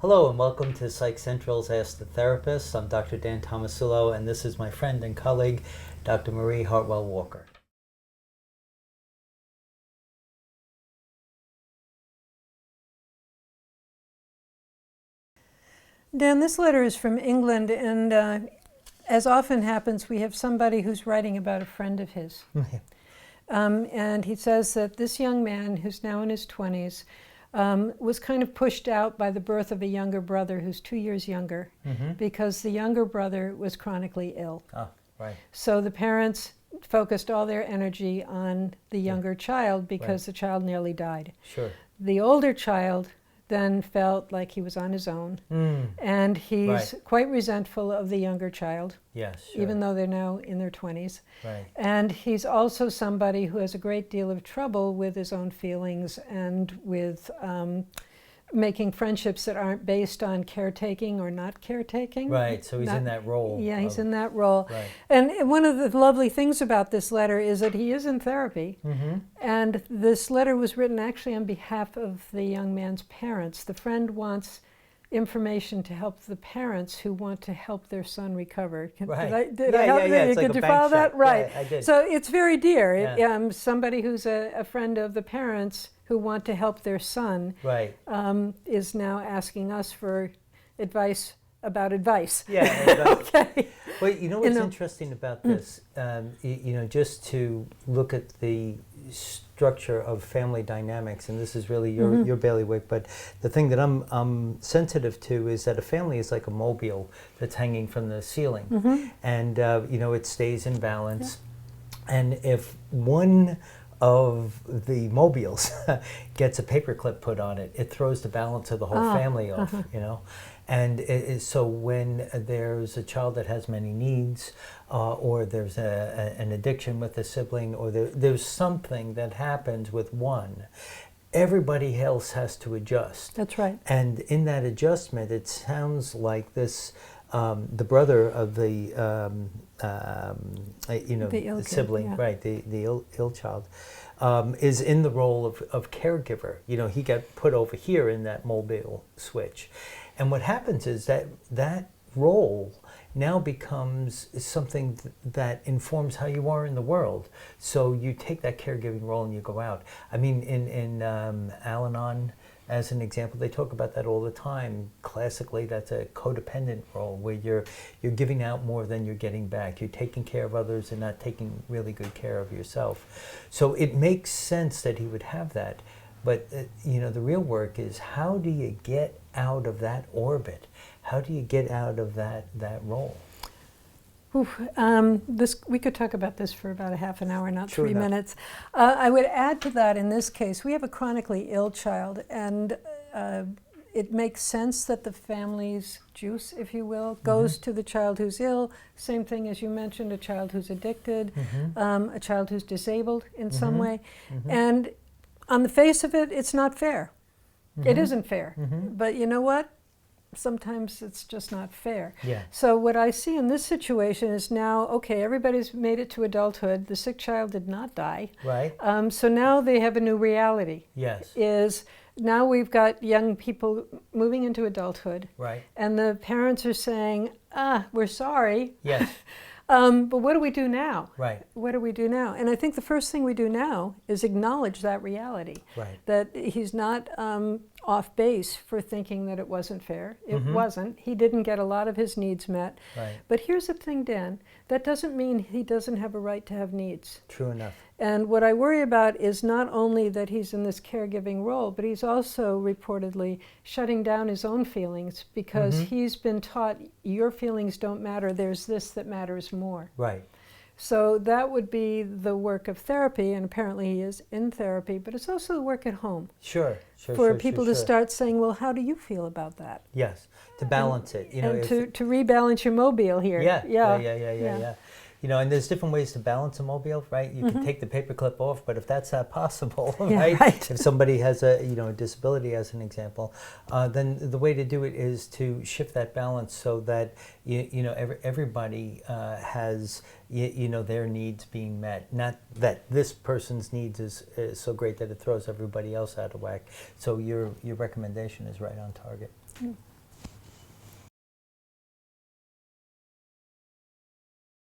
Hello and welcome to Psych Central's Ask the Therapist. I'm Dr. Dan Tomasulo, and this is my friend and colleague, Dr. Marie Hartwell-Walker. Dan, this letter is from England, and as often happens, we have somebody who's writing about a friend of his. And he says that this young man, who's now in his 20s, was kind of pushed out by the birth of a younger brother who's 2 years younger, because the younger brother was chronically ill. Oh, right. So the parents focused all their energy on the younger child because the child nearly died. Sure. The older child then felt like he was on his own, and he's quite resentful of the younger child, Yes, sure. even though they're now in their 20s. Right. And he's also somebody who has a great deal of trouble with his own feelings and with making friendships that aren't based on caretaking or not caretaking. Right, so he's in that role. Yeah, he's in that role. Right. And one of the lovely things about this letter is that he is in therapy. And this letter was written actually on behalf of the young man's parents. The friend wants information to help the parents who want to help their son recover. Right. Did I help you? It's like Could a you bank follow that? check. Right. Yeah, I did. So it's very dear. Yeah. Somebody who's a friend of the parents who want to help their son is now asking us for advice about advice. Yeah. Okay. Well, you know what's interesting about this? Just to look at the structure of family dynamics, and this is really your bailiwick, but the thing that I'm sensitive to is that a family is like a mobile that's hanging from the ceiling, and it stays in balance, and if one of the mobiles gets a paperclip put on it, it throws the balance of the whole family off, And so when there's a child that has many needs, or there's an addiction with a sibling, or there's something that happens with one, everybody else has to adjust. That's right. And in that adjustment, it sounds like this, the brother of the ill sibling, kid, right, the ill child, is in the role of caregiver. He got put over here in that mobile switch. And what happens is that role now becomes something that informs how you are in the world. So you take that caregiving role and you go out. I mean, in Al-Anon, as an example, they talk about that all the time. Classically, that's a codependent role where you're giving out more than you're getting back. You're taking care of others and not taking really good care of yourself. So it makes sense that he would have that. But the real work is, how do you get out of that orbit? How do you get out of that role? We could talk about this for about a half an hour, not True 3 enough. minutes. I would add to that, in this case, we have a chronically ill child, and it makes sense that the family's juice, if you will, goes to the child who's ill. Same thing as you mentioned, a child who's addicted, a child who's disabled in some way. And on the face of it, it's not fair. It isn't fair. But you know what? Sometimes it's just not fair. Yeah. So what I see in this situation is now, okay, everybody's made it to adulthood. The sick child did not die. Right. So now they have a new reality. Yes. Is now we've got young people moving into adulthood. Right. And the parents are saying, we're sorry. Yes. But what do we do now? Right. What do we do now? And I think the first thing we do now is acknowledge that reality. Right. That he's not off base for thinking that it wasn't fair. It wasn't. He didn't get a lot of his needs met. Right. But here's the thing, Dan. That doesn't mean he doesn't have a right to have needs. True enough. And what I worry about is not only that he's in this caregiving role, but he's also reportedly shutting down his own feelings because he's been taught your feelings don't matter, there's this that matters more. Right. So that would be the work of therapy, and apparently he is in therapy, but it's also the work at home. Sure. For people to start saying, well, how do you feel about that? Yes, to balance it. And to rebalance your mobile here. Yeah. and there's different ways to balance a mobile, right? You can take the paperclip off, but if that's not possible, Yeah, right? right. If somebody has a disability, as an example, then the way to do it is to shift that balance so that everybody has their needs being met. Not that this person's needs is so great that it throws everybody else out of whack. So your recommendation is right on target.